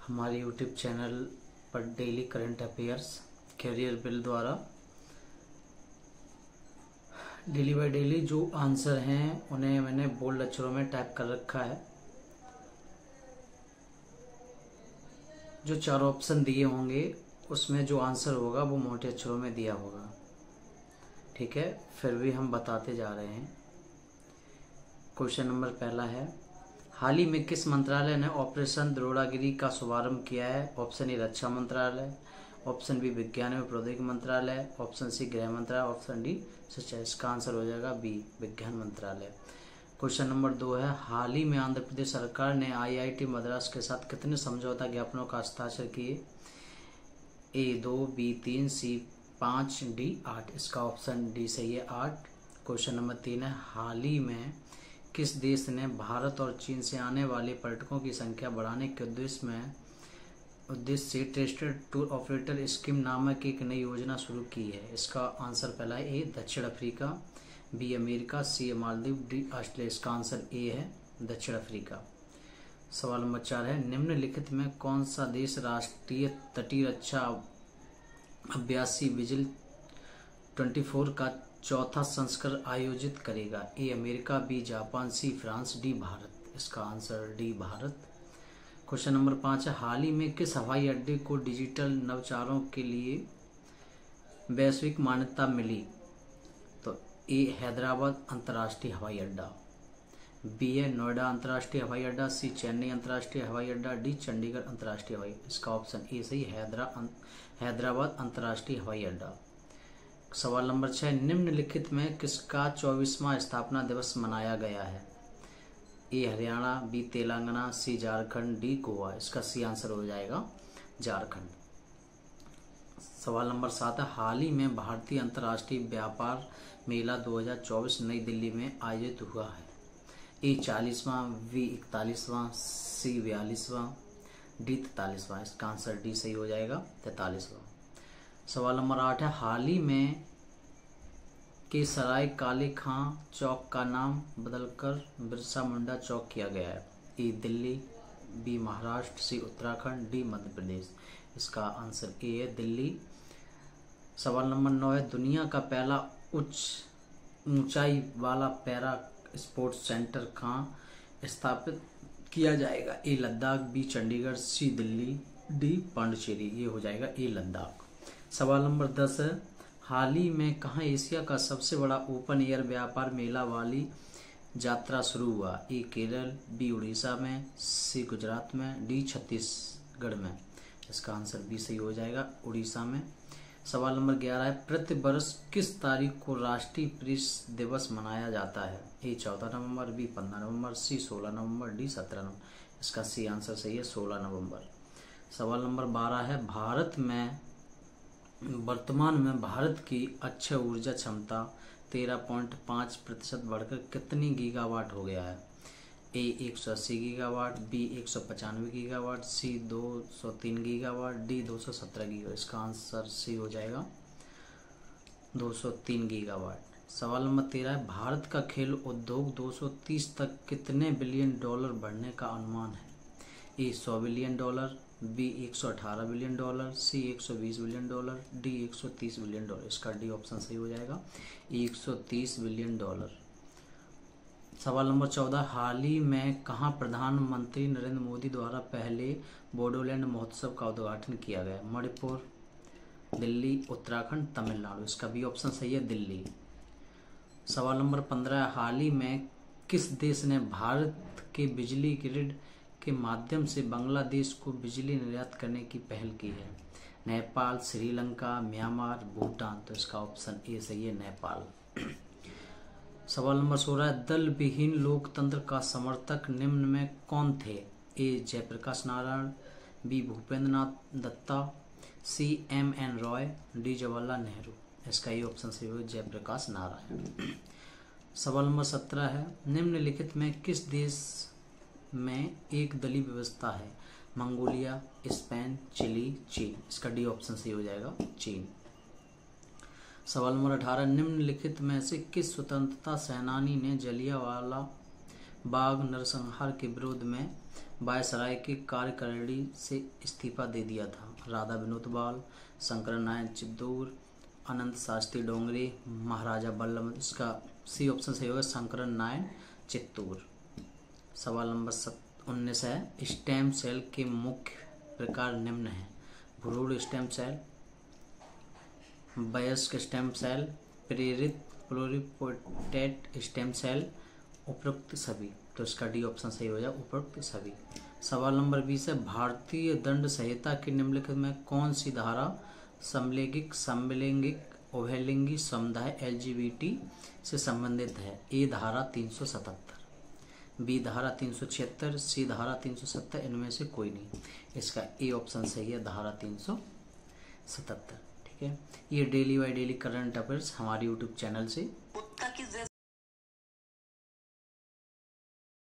हमारे YouTube channel पर daily current affairs career will द्वारा डेली बाय डेली जो आंसर हैं उन्हें मैंने बोल्ड अक्षरों में टाइप कर रखा है। जो 4 ऑप्शन दिए होंगे उसमें जो आंसर होगा वो मोटे अक्षरों में दिया होगा। ठीक है, फिर भी हम बताते जा रहे हैं। क्वेश्चन नंबर पहला है, हाल ही में किस मंत्रालय ने ऑपरेशन द्रोणागिरी का शुभारंभ किया है? ऑप्शन ए रक्षा मंत्रालय, ऑप्शन बी विज्ञान एवं प्रौद्योगिकी मंत्रालय, ऑप्शन सी गृह मंत्रालय, ऑप्शन डी शिक्षा। इसका आंसर हो जाएगा बी विज्ञान मंत्रालय। क्वेश्चन नंबर 2 है, हाल ही में आंध्र प्रदेश सरकार ने IIT मद्रास के साथ कितने समझौता ज्ञापनों का हस्ताक्षर किए? ए 2, बी 3, सी 5, डी 8। इसका ऑप्शन डी सही है 8। क्वेश्चन नंबर 3 है, हाल ही में किस देश ने भारत और चीन से आने वाले पर्यटकों की संख्या बढ़ाने के उद्देश्य से ट्रस्टेड टूर ऑपरेटर स्कीम नामक एक नई योजना शुरू की है? इसका आंसर पहला है ए दक्षिण अफ्रीका, बी अमेरिका, सी मालदीव, डी ऑस्ट्रेलिया। इसका आंसर ए है दक्षिण अफ्रीका। सवाल नंबर 4 है, निम्नलिखित में कौन सा देश राष्ट्रीय तटीय रक्षा अभ्यासी विजिल 24 का चौथा संस्करण आयोजित करेगा? A America, B Japan, C France, D Bharat. इसका answer D Bharat. Question number 5 है, हाल ही में किस हवाई अड्डे को डिजिटल नवाचारों के लिए वैश्विक मान्यता मिली? तो ए हैदराबाद अंतर्राष्ट्रीय हवाई अड्डा, बी है नोएडा अंतर्राष्ट्रीय हवाई अड्डा, सी चेन्नई अंतर्राष्ट्रीय हवाई अड्डा, डी चंडीगढ़ अंतर्राष्ट्रीय हवाई। इसका ऑप्शन ए सही हैदराबाद अंतर्राष्ट्रीय हवाई अड्डा। सवाल नंबर 6, निम्नलिखित में किसका 24वां स्थापना दिवस मनाया गया है? ए हरियाणा, बी तेलंगाना, सी झारखंड, डी गोवा। इसका सी आंसर हो जाएगा झारखंड। सवाल नंबर 7 है, हाल ही में भारतीय अंतर्राष्ट्रीय व्यापार मेला 2024 नई दिल्ली में आयोजित हुआ है? ए 40वां, बी 41वां, सी 42वां, डी 43वां। इसका आंसर डी सही हो जाएगा 43वां। सवाल नंबर 8 है, हाल ही में के सराय काले खां चौक का नाम बदलकर बिरसा मुंडा चौक किया गया है? ए दिल्ली, बी महाराष्ट्र, सी उत्तराखंड, डी मध्य प्रदेश। इसका आंसर ए है दिल्ली। सवाल नंबर 9 है, दुनिया का पहला ऊंचाई वाला पैरा स्पोर्ट्स सेंटर कहाँ स्थापित किया जाएगा? ए लद्दाख, बी चंडीगढ़, सी दिल्ली, डी पांडिचेरी। ये हो जाएगा ए लद्दाख। सवाल नंबर 10 है, हाल ही में कहाँ एशिया का सबसे बड़ा ओपन एयर व्यापार मेला वाली यात्रा शुरू हुआ? ए केरल, बी उड़ीसा में, सी गुजरात में, डी छत्तीसगढ़ में। इसका आंसर बी सही हो जाएगा उड़ीसा में। सवाल नंबर 11 है, प्रति वर्ष किस तारीख को राष्ट्रीय प्रेस दिवस मनाया जाता है? ए 14 नवंबर, बी 15 नवंबर, सी 16 नवंबर, डी 17 नवंबर। इसका सी आंसर सही है 16 नवंबर। सवाल नंबर 12 है, वर्तमान में भारत की अक्षय ऊर्जा क्षमता 13.5% बढ़कर कितनी गीगावाट हो गया है? ए 180 गीगावाट, बी 195 गीगावाट, सी 203 गीगावाट, डी 217 गीगावाट। इसका आंसर सी हो जाएगा 203 गीगावाट। सवाल नंबर 13 है, भारत का खेल उद्योग 230 तक कितने बिलियन डॉलर बढ़ने का अनुमान है? A 100 billion dollar, B 118 billion dollar, C 120 billion dollar, D 130 billion dollar. इसका डी ऑप्शन सही हो जाएगा 130 बिलियन डॉलर। सवाल नंबर 14, हाल ही में कहाँ प्रधानमंत्री नरेंद्र मोदी द्वारा पहले बोडोलैंड महोत्सव का उद्घाटन किया गया? मणिपुर, दिल्ली, उत्तराखंड, तमिलनाडु। इसका बी ऑप्शन सही है दिल्ली। सवाल नंबर 15, हाल ही में किस देश ने भारत के बिजली ग्रिड के माध्यम से बांग्लादेश को बिजली निर्यात करने की पहल की है? नेपाल, श्रीलंका, म्यांमार, भूटान। तो इसका ऑप्शन ए सही है नेपाल। सवाल नंबर 16, दल विहीन लोकतंत्र का समर्थक निम्न में कौन थे? ए जयप्रकाश नारायण, बी भूपेंद्र नाथ दत्ता, सी MN रॉय, डी जवाहरलाल नेहरू। इसका ये ऑप्शन सही हो जयप्रकाश नारायण। सवाल नंबर 17 है, निम्नलिखित में किस देश में एक दलीय व्यवस्था है? मंगोलिया, स्पेन, चिली, चीन। इसका डी ऑप्शन सही हो जाएगा चीन। सवाल नंबर 18, निम्नलिखित में से किस स्वतंत्रता सेनानी ने जलियांवाला बाग नरसंहार के विरोध में वायसराय के कार्यकारिणी से इस्तीफा दे दिया था? राधा विनोद बाल, शंकर नारायण चित्तूर, अनंत शास्त्री डोंगरे, महाराजा वल्लभ। इसका सी ऑप्शन सही होगा, शंकर नारायण चित्तूर। सवाल नंबर 19 है, स्टेम सेल के मुख्य प्रकार निम्न है? भ्रूण स्टेम सेल, वयस्क स्टेम सेल, प्रेरित प्लुरिपोटेंट स्टेम सेल, उपरोक्त सभी। तो इसका डी ऑप्शन सही हो जाए, उपरोक्त सभी। सवाल नंबर 20 है, भारतीय दंड संहिता के निम्नलिखित में कौन सी धारा समलैंगिक, समलैंगिक, उभयलिंगी समुदाय LGBT से संबंधित है? ए धारा 377, बी धारा 376, सी धारा 370, इनमें से कोई नहीं। इसका ए ऑप्शन सही है, धारा 377। ठीक है, ये daily by daily current affairs हमारे यूट्यूब चैनल से